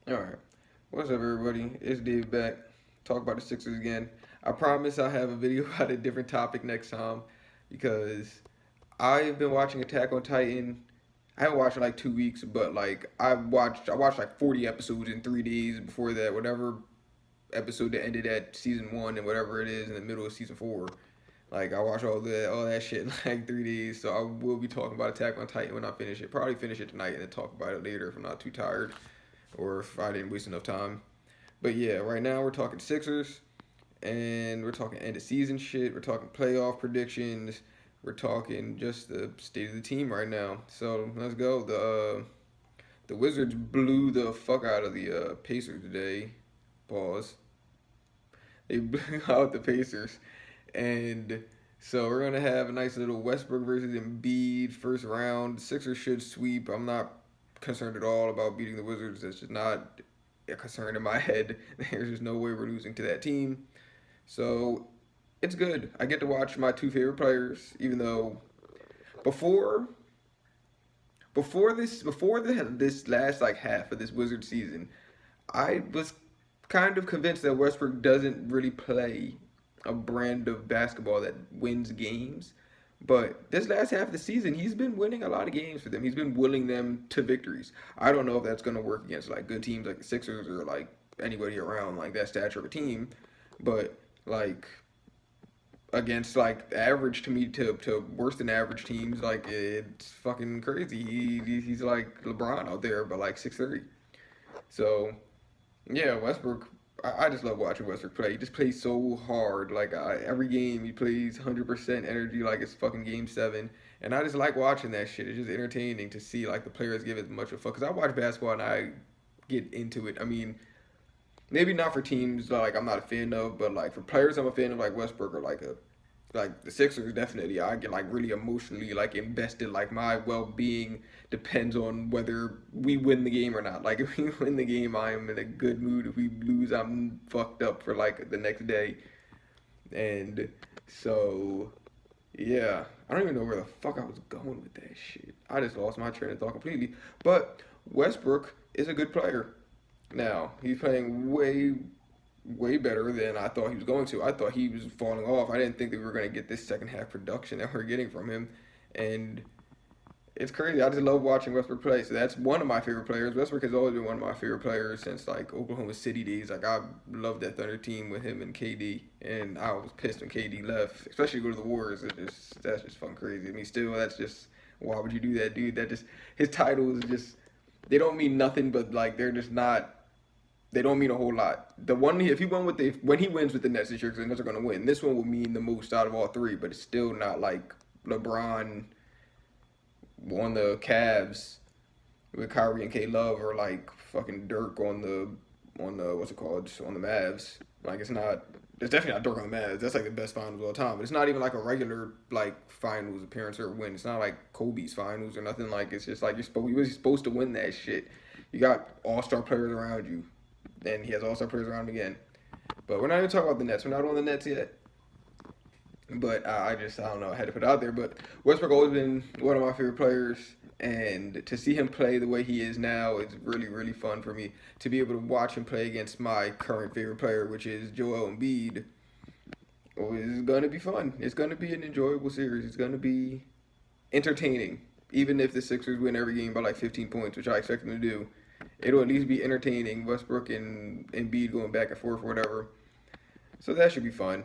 All right. What's up, everybody? It's Dave back. Talk about the Sixers again. I promise I'll have a video about a different topic next time because I've been watching Attack on Titan. I haven't watched it in like 2 weeks, but like I watched like 40 episodes in 3 days before that. Whatever episode that ended at season 1 and whatever it is in the middle of season 4. Like I watched all that shit in like 3 days. So I will be talking about Attack on Titan when I finish it. Probably finish it tonight and then talk about it later if I'm not too tired or if I didn't waste enough time. But yeah, right now we're talking Sixers and we're talking end of season shit. We're talking playoff predictions. We're talking just the state of the team right now. So let's go. The Wizards blew the fuck out of the Pacers today. Pause. They blew out the Pacers, and so we're gonna have a nice little Westbrook versus Embiid first round. Sixers should sweep. I'm not concerned at all about beating the Wizards. That's just not a concern in my head. There's just no way we're losing to that team. So it's good. I get to watch my two favorite players, even though before this last like half of this Wizard season, I was kind of convinced that Westbrook doesn't really play a brand of basketball that wins games. But this last half of the season, he's been winning a lot of games for them. He's been willing them to victories. I don't know if that's going to work against like good teams like the Sixers or like anybody around like that stature of a team, but like against like average to me to worse than average teams, like it's fucking crazy. He's like LeBron out there, but like 6'3". So yeah, Westbrook. I just love watching Westbrook play. He just plays so hard. Like every game, he plays 100% energy, like it's fucking game 7. And I just like watching that shit. It's just entertaining to see like the players give as much a fuck. Cause I watch basketball and I get into it. I mean, maybe not for teams like I'm not a fan of, but like for players I'm a fan of, like Westbrook or like the Sixers. Definitely, I get like really emotionally like invested. Like my well being depends on whether we win the game or not. Like if we win the game, I'm in a good mood. If we lose, I'm fucked up for like the next day. And so yeah, I don't even know where the fuck I was going with that shit. I just lost my train of thought completely. But Westbrook is a good player. Now he's playing way better than I thought he was going to. I thought he was falling off. I didn't think that we were going to get this second half production that we're getting from him, and it's crazy. I just love watching Westbrook play. So that's one of my favorite players. Westbrook has always been one of my favorite players since like Oklahoma City days. Like I loved that Thunder team with him and KD, and I was pissed when KD left, especially go to the Warriors. That's just fun crazy. I mean, still that's just why would you do that, dude? That just his titles just they don't mean nothing, but like they're just not they don't mean a whole lot. The one if he won with the when he wins with the Nets this year, because the Nets are going to win. This one will mean the most out of all three, but it's still not like LeBron on the Cavs with Kyrie and K Love, or like fucking Dirk on the what's it called on the Mavs. Like it's not. It's definitely not Dirk on the Mavs. That's like the best finals of all time. But it's not even like a regular like finals appearance or win. It's not like Kobe's finals or nothing. Like it's just like you're supposed to win that shit. You got all star players around you, and he has all star players around him again. But we're not even talking about the Nets. We're not on the Nets yet. But I don't know. I had to put it out there. But Westbrook always been one of my favorite players, and to see him play the way he is now is really fun for me. To be able to watch him play against my current favorite player, which is Joel Embiid, is gonna be fun. It's gonna be an enjoyable series. It's gonna be entertaining. Even if the Sixers win every game by like 15 points, which I expect them to do, it'll at least be entertaining. Westbrook and Embiid going back and forth or whatever. So that should be fun.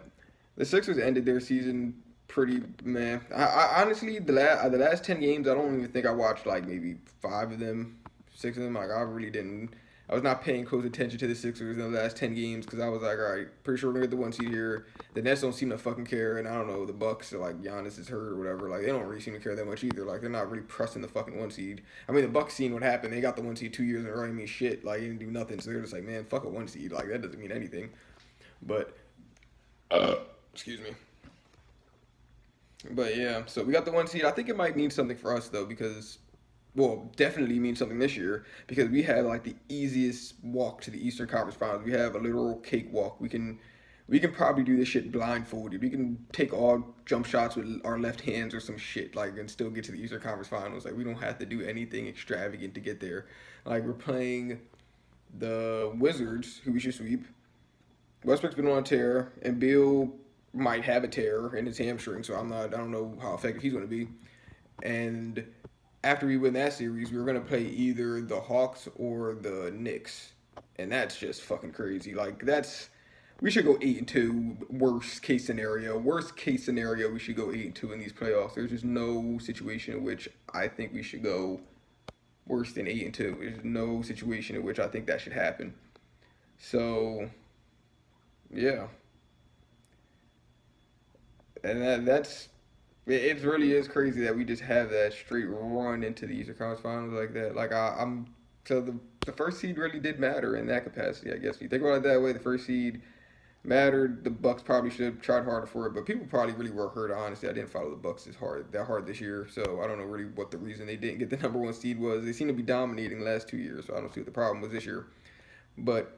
The Sixers ended their season pretty man. I honestly the last 10 games I don't even think I watched like maybe 5 of them, 6 of them. Like I really didn't. I was not paying close attention to the Sixers in the last 10 games because I was like, all right, pretty sure we're gonna get the 1 seed here. The Nets don't seem to fucking care, and I don't know the Bucks are like Giannis is hurt or whatever. Like they don't really seem to care that much either. Like they're not really pressing the fucking 1 seed. I mean the Bucks seen what happened. They got the 1 seed 2 years in a row. I mean shit. Like they didn't do nothing. So they're just like, man, fuck a 1 seed. Like that doesn't mean anything. But excuse me. But yeah, so we got the 1 seed. I think it might mean something for us though, because well, definitely mean something this year because we have like the easiest walk to the Eastern Conference Finals. We have a literal cakewalk. We can probably do this shit blindfolded. We can take all jump shots with our left hands or some shit like and still get to the Eastern Conference Finals. Like we don't have to do anything extravagant to get there. Like we're playing the Wizards, who we should sweep. Westbrook's been on a tear, and Beal might have a tear in his hamstring, so I don't know how effective he's going to be. And after we win that series, we were going to play either the Hawks or the Knicks, and that's just fucking crazy. Like that's we should go 8-2. Worst case scenario. Worst case scenario, we should go 8-2 in these playoffs. There's just no situation in which I think we should go worse than 8-2. There's no situation in which I think that should happen. So yeah, and that's it. Really is crazy that we just have that straight run into the Eastern Conference Finals like that. Like I'm so the first seed really did matter in that capacity. I guess if you think about it that way, the first seed mattered. The Bucks probably should have tried harder for it, but people probably really were hurt. Honestly, I didn't follow the Bucks that hard this year, so I don't know really what the reason they didn't get the number one seed was. They seem to be dominating the last 2 years, so I don't see what the problem was this year. But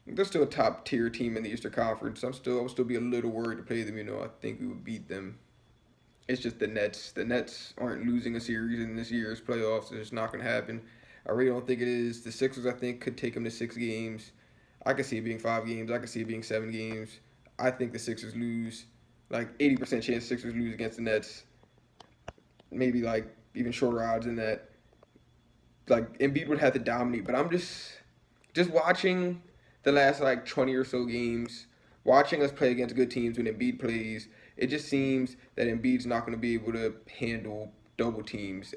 they're still a top tier team in the Eastern Conference. I would still be a little worried to play them. I think we would beat them. It's just the Nets. The Nets aren't losing a series in this year's playoffs. It's just not going to happen. I really don't think it is. The Sixers, I think, could take them to 6 games. I could see it being 5 games. I could see it being 7 games. I think the Sixers lose. Like 80% chance Sixers lose against the Nets. Maybe like even shorter odds than that. Like Embiid would have to dominate, but I'm just watching the last like 20 or so games, watching us play against good teams when Embiid plays. It just seems that Embiid's not going to be able to handle double teams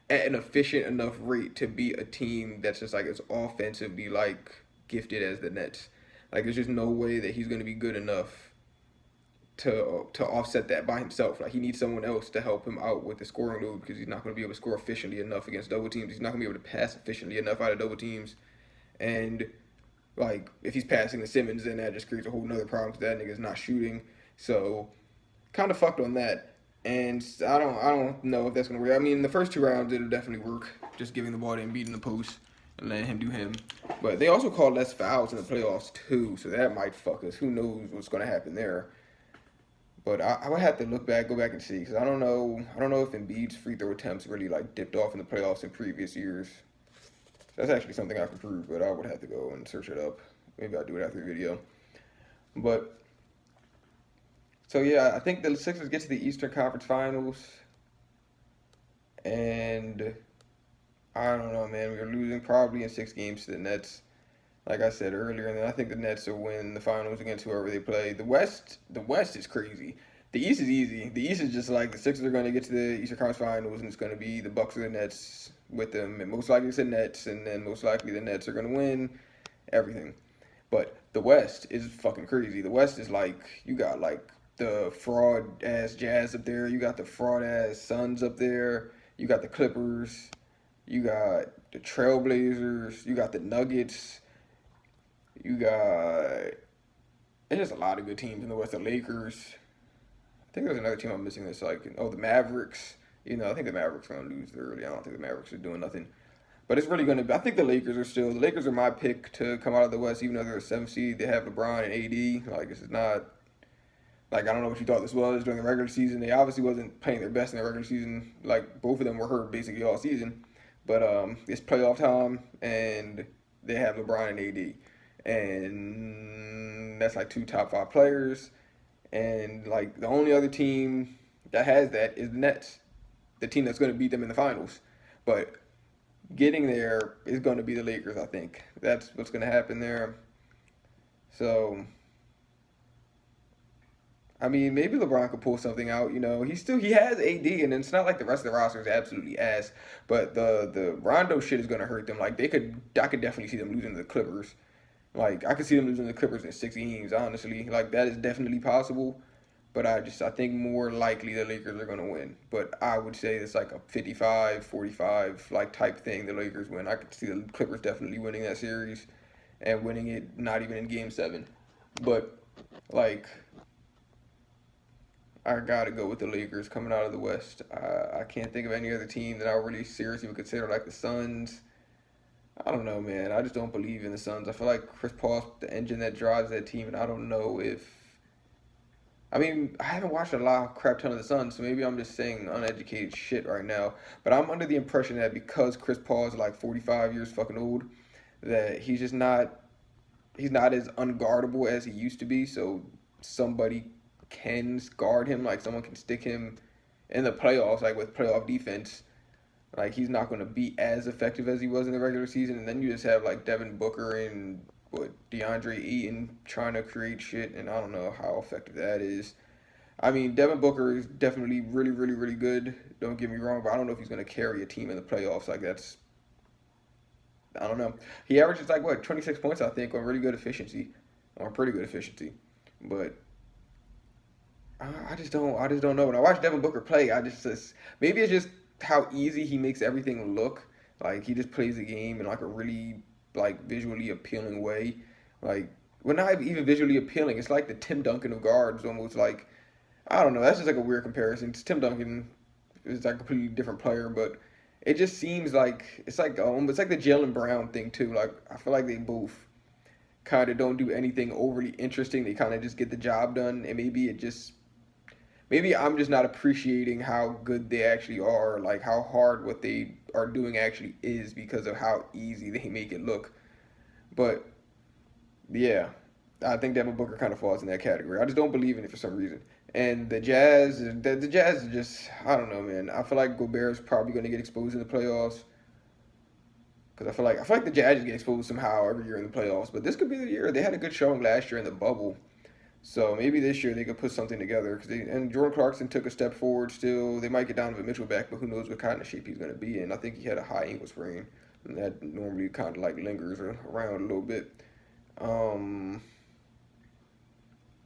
at an efficient enough rate to beat a team that's just like as offensively like gifted as the Nets. Like there's just no way that he's going to be good enough to offset that by himself. Like he needs someone else to help him out with the scoring load because he's not going to be able to score efficiently enough against double teams. He's not going to be able to pass efficiently enough out of double teams. And like if he's passing to Simmons, then that just creates a whole nother problem because that nigga's not shooting. So kind of fucked on that. And I don't know if that's gonna work. I mean, the first 2 rounds it'll definitely work. Just giving the ball to Embiid in the post and letting him do him. But they also called less fouls in the playoffs too, so that might fuck us. Who knows what's gonna happen there? But I would have to go back and see because I don't know. I don't know if Embiid's free throw attempts really like dipped off in the playoffs in previous years. That's actually something I can prove, but I would have to go and search it up. Maybe I'll do it after the video. But so yeah, I think the Sixers get to the Eastern Conference Finals, and I don't know, man. We're losing probably in 6 games to the Nets, like I said earlier, and then I think the Nets will win the finals against whoever they play. The West is crazy. The East is easy. The East is just like the Sixers are going to get to the Eastern Conference Finals, and it's going to be the Bucks or the Nets with them, and most likely it's the Nets, and then most likely the Nets are going to win everything. But the West is fucking crazy. The West is like you got like the fraud ass Jazz up there. You got the fraud ass Suns up there. You got the Clippers. You got the Trailblazers. You got the Nuggets. You got there's just a lot of good teams in the West. The Lakers. I think there's another team I'm missing that's like the Mavericks. I think the Mavericks are gonna lose early. I don't think the Mavericks are doing nothing. But it's really gonna be. I think the Lakers are my pick to come out of the West, even though they're a 7th seed. They have LeBron and AD. Like this is not like I don't know what you thought this was during the regular season. They obviously wasn't playing their best in the regular season. Like both of them were hurt basically all season. But it's playoff time and they have LeBron and AD. And that's like 2 top 5 players. And like the only other team that has that is the Nets. The team that's gonna beat them in the finals. But getting there is going to be the Lakers, I think. That's what's going to happen there. So, I mean, maybe LeBron could pull something out. He has AD, and it's not like the rest of the roster is absolutely ass. But the Rondo shit is going to hurt them. Like I could definitely see them losing to the Clippers. Like I could see them losing to the Clippers in 6 games. Honestly, like that is definitely possible. But I think more likely the Lakers are going to win. But I would say it's like a 55-45 like type thing. The Lakers win. I could see the Clippers definitely winning that series and winning it not even in game 7. But like I got to go with the Lakers coming out of the West. I can't think of any other team that I really seriously would consider like the Suns. I don't know, man. I just don't believe in the Suns. I feel like Chris Paul's the engine that drives that team, and I don't know if I mean, I haven't watched a lot crap ton of the Suns, so maybe I'm just saying uneducated shit right now. But I'm under the impression that because Chris Paul is like 45 years fucking old, that he's not as unguardable as he used to be. So somebody can guard him, like someone can stick him in the playoffs, like with playoff defense. Like he's not going to be as effective as he was in the regular season. And then you just have like Devin Booker and what DeAndre Ayton trying to create shit, and I don't know how effective that is. I mean, Devin Booker is definitely really, really, really good. Don't get me wrong, but I don't know if he's going to carry a team in the playoffs. Like that's, I don't know. He averages like what 26 points, I think, on really good efficiency, on pretty good efficiency. But I just don't know. When I watch Devin Booker play, just maybe it's just how easy he makes everything look. Like he just plays the game in like a really like visually appealing way. Like well, not even visually appealing. It's like the Tim Duncan of guards, almost like I don't know. That's just like a weird comparison. Tim Duncan is like a completely different player, but it just seems like it's like the Jalen Brown thing too. Like I feel like they both kind of don't do anything overly interesting. They kind of just get the job done, and maybe I'm just not appreciating how good they actually are, like how hard what they are doing actually is because of how easy they make it look. But yeah, I think Devin Booker kind of falls in that category. I just don't believe in it for some reason. And the Jazz is just, I don't know, man. I feel like Gobert is probably going to get exposed in the playoffs because I feel like the Jazz get exposed somehow every year in the playoffs. But this could be the year. They had a good showing last year in the bubble, so maybe this year they could put something together. And Jordan Clarkson took a step forward. Still, they might get Donovan Mitchell back, but who knows what kind of shape he's going to be in. I think he had a high ankle sprain, and that normally kind of like lingers around a little bit. Um,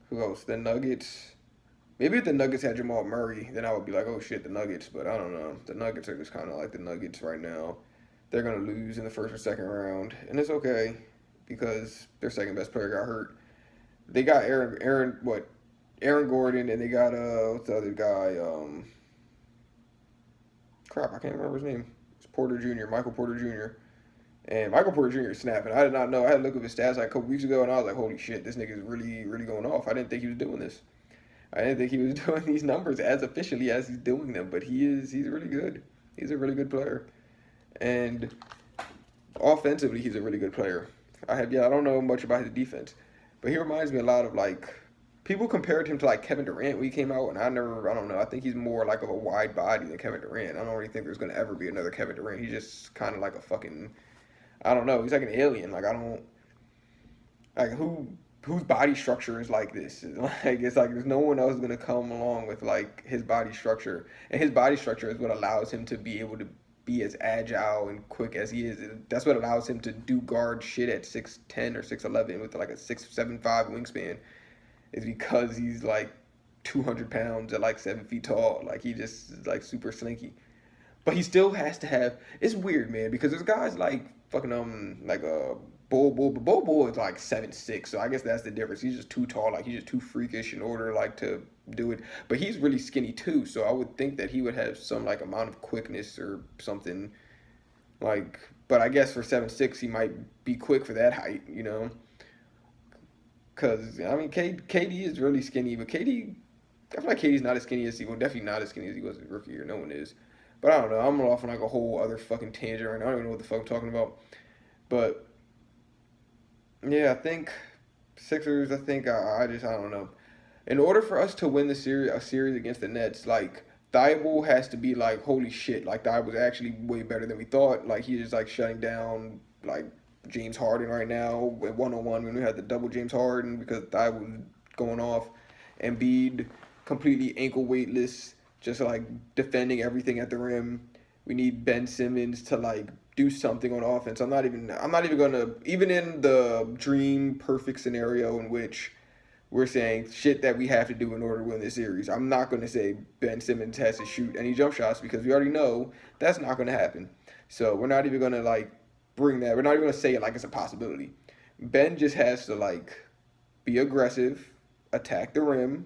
who else? The Nuggets. Maybe if the Nuggets had Jamal Murray, then I would be like, oh shit, the Nuggets. But I don't know. The Nuggets are just kind of like the Nuggets right now. They're gonna lose in the first or second round, and it's okay because their second best player got hurt. They got Aaron Gordon, and they got what's the other guy? Crap, I can't remember his name. It's Porter Jr. Michael Porter Jr. And Michael Porter Jr. is snapping. I did not know. I had to look up his stats like a couple weeks ago, and I was like, holy shit, this nigga is really, really going off. I didn't think he was doing this. I didn't think he was doing these numbers as efficiently as he's doing them, but he is. He's really good. He's a really good player, and offensively, he's a really good player. I don't know much about his defense, but he reminds me a lot of like people compared him to like Kevin Durant when he came out, and I don't know. I think he's more like of a wide body than Kevin Durant. I don't really think there's gonna ever be another Kevin Durant. He's just kind of like a fucking, I don't know. He's like an alien. Like I don't like whose body structure is like this. Like it's like there's no one else gonna come along with like his body structure, and his body structure is what allows him to be able to be as agile and quick as he is. That's what allows him to do guard shit at 6'10" or 6'11" with like a 6'7" 5" wingspan. Is because he's like 200 pounds at like 7 feet tall. Like he just is like super slinky. But he still has to have. It's weird, man, because there's guys like fucking like Bull is like 7'6", so I guess that's the difference. He's just too tall, like he's just too freakish in order like to do it. But he's really skinny too, so I would think that he would have some like amount of quickness or something like. But I guess for 7'6", he might be quick for that height, you know. Cause I mean, KD is really skinny, but I feel like KD's not as skinny as he well, definitely not as skinny as he was in rookie year. No one is. But I don't know. I'm off on like a whole other fucking tangent right now. I don't even know what the fuck I'm talking about. But yeah, I think Sixers. I think I don't know. In order for us to win a series against the Nets, like Thibault has to be like holy shit. Like Thibault's actually way better than we thought. Like he's just like shutting down like James Harden right now at 1-on-1 when we had the double James Harden because Thibault was going off. Embiid completely ankle weightless, just like defending everything at the rim. We need Ben Simmons to like do something on offense. I'm not even gonna even in the dream perfect scenario in which we're saying shit that we have to do in order to win this series. I'm not gonna say Ben Simmons has to shoot any jump shots because we already know that's not gonna happen. So we're not even gonna like bring that. We're not even gonna say it like it's a possibility. Ben just has to like be aggressive, attack the rim,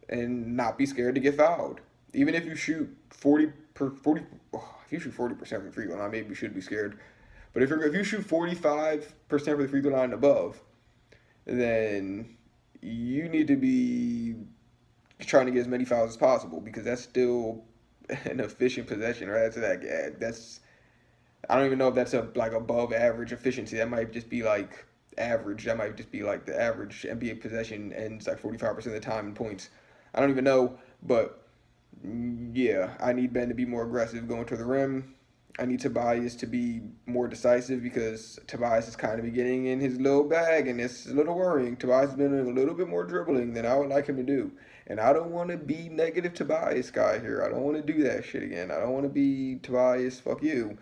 and not be scared to get fouled. Even if you shoot 40, if you shoot 40% from the free throw line, maybe you should be scared. But if you shoot 45% for the free throw line and above, then you need to be trying to get as many fouls as possible because that's still an efficient possession. Right? That's I don't even know if that's a like above average efficiency. That might just be like average. That might just be like the average NBA possession ends like 45% of the time in points. I don't even know, but yeah, I need Ben to be more aggressive going to the rim. I need Tobias to be more decisive because Tobias is kind of getting in his little bag and it's a little worrying. Tobias has been doing a little bit more dribbling than I would like him to do. And I don't want to be negative Tobias guy here. I don't want to do that shit again. I don't want to be Tobias, fuck you.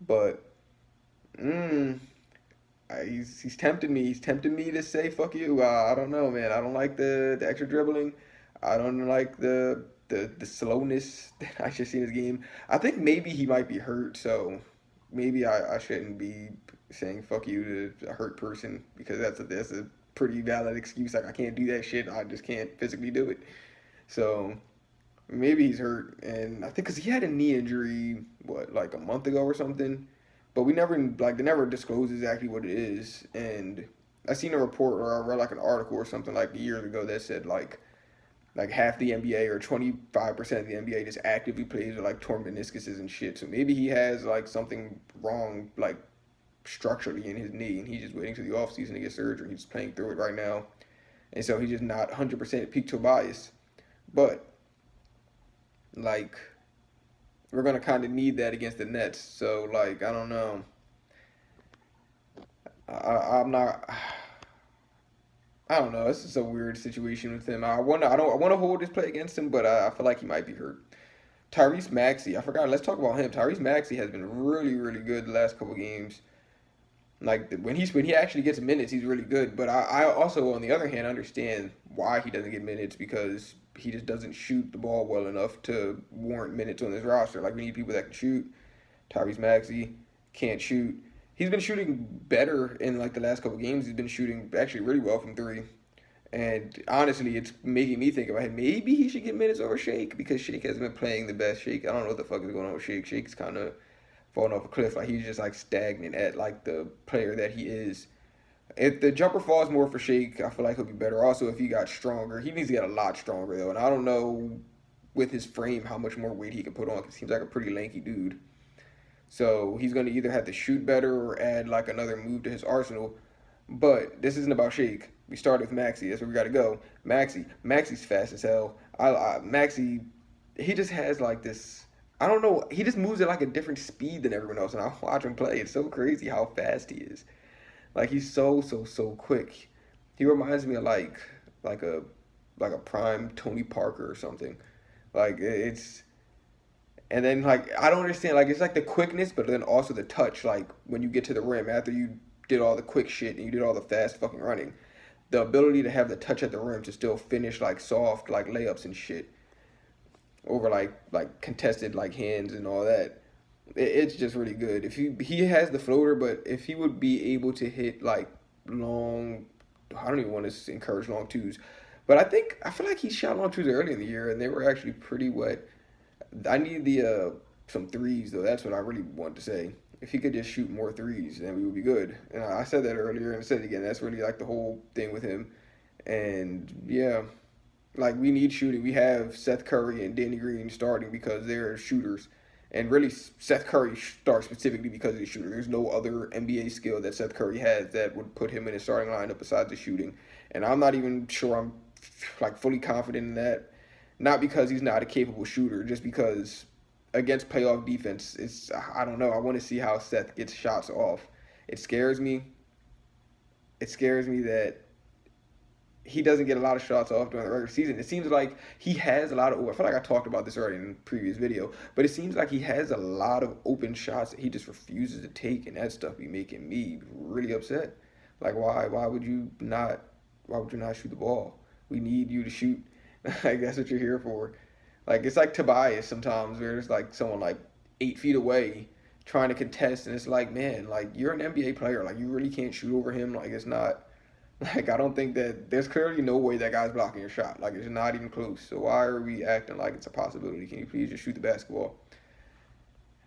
But, mm, he's tempted me. He's tempted me to say fuck you. I don't know, man. I don't like the extra dribbling. I don't like the slowness that I should see in his game. I think maybe he might be hurt, so maybe I shouldn't be saying fuck you to a hurt person because that's a pretty valid excuse. Like I can't do that shit. I just can't physically do it. So maybe he's hurt, and I think because he had a knee injury what like a month ago or something, but we never like they never disclosed exactly what it is. And I seen a report or I read like an article or something like years ago that said like half the NBA or 25% of the NBA just actively plays with like torn meniscuses and shit. So maybe he has like something wrong like structurally in his knee, and he's just waiting to the off season to get surgery. He's just playing through it right now, and so he's just not 100% peak Tobias. But like we're gonna kind of need that against the Nets. So like I don't know. I'm not. I don't know. It's just a weird situation with him. I want to hold this play against him, but I feel like he might be hurt. Tyrese Maxey, I forgot. Let's talk about him. Tyrese Maxey has been really, really good the last couple games. Like when he actually gets minutes, he's really good. But I also, on the other hand, understand why he doesn't get minutes because he just doesn't shoot the ball well enough to warrant minutes on this roster. Like we need people that can shoot. Tyrese Maxey can't shoot. He's been shooting better in like the last couple games. He's been shooting actually really well from three. And honestly, it's making me think about him. Maybe he should get minutes over Shake because Shake hasn't been playing the best. Shake, I don't know what the fuck is going on with Shake. Shake's kind of falling off a cliff. Like he's just like stagnant at like the player that he is. If the jumper falls more for Shake, I feel like he'll be better. Also, if he got stronger, he needs to get a lot stronger though. And I don't know with his frame how much more weight he can put on because he seems like a pretty lanky dude. So he's going to either have to shoot better or add like another move to his arsenal. But this isn't about Shake. We started with Maxi. That's where we got to go. Maxi's fast as hell. Maxi, he just has like this. I don't know. He just moves at like a different speed than everyone else. And I watch him play. It's so crazy how fast he is. Like he's so quick. He reminds me of like a like a prime Tony Parker or something. Like it's and then like I don't understand like it's like the quickness, but then also the touch. Like when you get to the rim after you did all the quick shit and you did all the fast fucking running, the ability to have the touch at the rim to still finish like soft like layups and shit over like contested like hands and all that. It's just really good. If he has the floater, but if he would be able to hit like long, I don't even want to encourage long twos, but I feel like he shot long twos early in the year and they were actually pretty wet. I need the some threes though. That's what I really want to say. If he could just shoot more threes, then we would be good. And I said that earlier and I said it again. That's really like the whole thing with him. And yeah, like we need shooting. We have Seth Curry and Danny Green starting because they're shooters. And really, Seth Curry starts specifically because of the shooter. There's no other NBA skill that Seth Curry has that would put him in a starting lineup besides the shooting. And I'm not even sure I'm like fully confident in that. Not because he's not a capable shooter, just because against playoff defense, it's I don't know. I want to see how Seth gets shots off. It scares me. It scares me that he doesn't get a lot of shots off during the regular season. It seems like he has a lot of. I feel like I talked about this already in the previous video, but it seems like he has a lot of open shots that he just refuses to take, and that stuff be making me really upset. Like why would you not? Why would you not shoot the ball? We need you to shoot. Like that's what you're here for. Like it's like Tobias sometimes, where there's like someone like 8 feet away trying to contest, and it's like, man, like you're an NBA player, like you really can't shoot over him. Like it's not. Like I don't think that there's clearly no way that guy's blocking your shot. Like it's not even close. So why are we acting like it's a possibility? Can you please just shoot the basketball?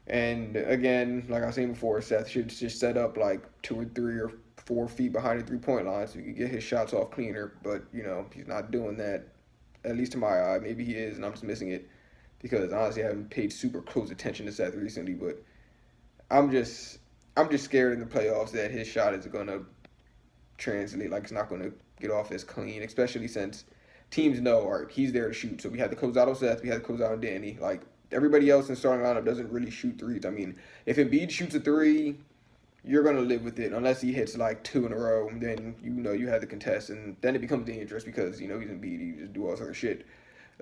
And again, like I was saying before, Seth should just set up like 2 or 3 or 4 feet behind the 3 point line so he can get his shots off cleaner. But he's not doing that. At least to my eye, maybe he is, and I'm just missing it because honestly, I haven't paid super close attention to Seth recently. But I'm just I'm just scared in the playoffs that his shot is gonna translate. Like it's not gonna get off as clean, especially since teams know, all right, he's there to shoot. So we had to close out on Seth, we had to close out on Danny. Like everybody else in the starting lineup doesn't really shoot threes. I mean, if Embiid shoots a three, you're gonna live with it unless he hits like two in a row. Then you know you have to contest, and then it becomes dangerous because you know he's Embiid. He just do all this other shit.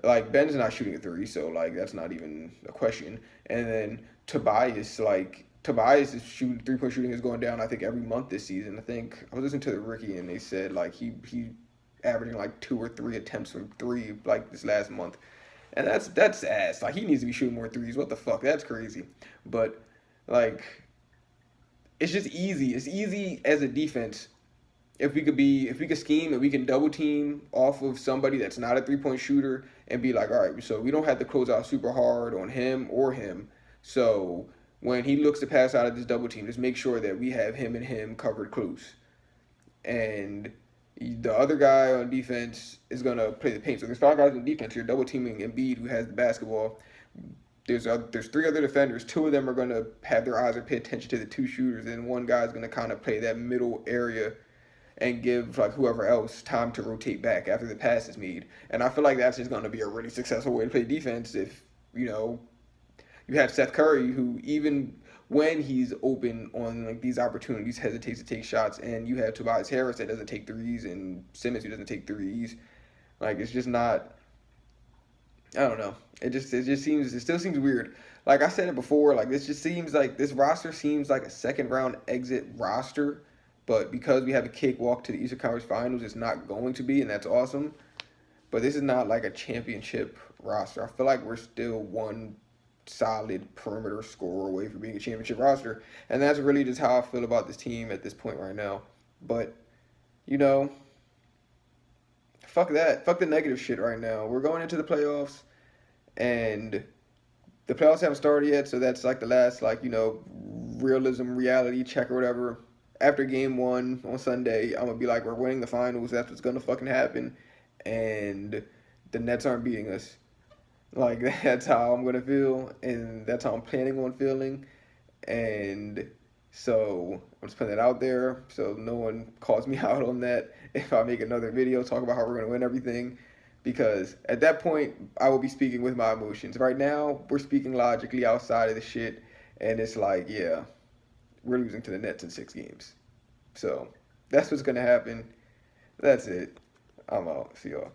Like Ben's not shooting a three, so like that's not even a question. And then Tobias' 3-point shooting is going down. I think every month this season. I think I was listening to the Ricky and they said like he averaging like 2 or 3 attempts from three like this last month, and that's ass. Like he needs to be shooting more threes. What the fuck? That's crazy. But like it's just easy. It's easy as a defense if we could scheme and we can double team off of somebody that's not a 3-point shooter and be like, all right, so we don't have to close out super hard on him or him. So when he looks to pass out of this double team, just make sure that we have him and him covered close. And the other guy on defense is gonna play the paint. So there's 5 guys on defense. You're double teaming Embiid, who has the basketball. There's 3 other defenders. 2 of them are gonna have their eyes or pay attention to the 2 shooters, and one guy's gonna kind of play that middle area and give like whoever else time to rotate back after the pass is made. And I feel like that's just going to be a really successful way to play defense if you know you have Seth Curry who even when he's open on like these opportunities hesitates to take shots, and you have Tobias Harris that doesn't take threes and Simmons who doesn't take threes. Like it's just not. I don't know. It still seems weird. Like I said it before, like this just seems like this roster seems like a second round exit roster, but because we have a cakewalk to the Eastern Conference Finals, it's not going to be, and that's awesome. But this is not like a championship roster. I feel like we're still one solid perimeter scorer away from being a championship roster, and that's really just how I feel about this team at this point right now. But you know, fuck that. Fuck the negative shit right now. We're going into the playoffs, and the playoffs haven't started yet, so that's like the last, like, realism, reality check or whatever. After game one on Sunday, I'm going to be like, we're winning the finals. That's what's going to fucking happen. And the Nets aren't beating us. Like, that's how I'm going to feel, and that's how I'm planning on feeling. And so I'm just putting that out there so no one calls me out on that if I make another video talk about how we're going to win everything, because at that point I will be speaking with my emotions. Right now we're speaking logically outside of the shit, and it's like, yeah, we're losing to the Nets in 6 games. So that's what's going to happen. That's it. I'm out. See y'all.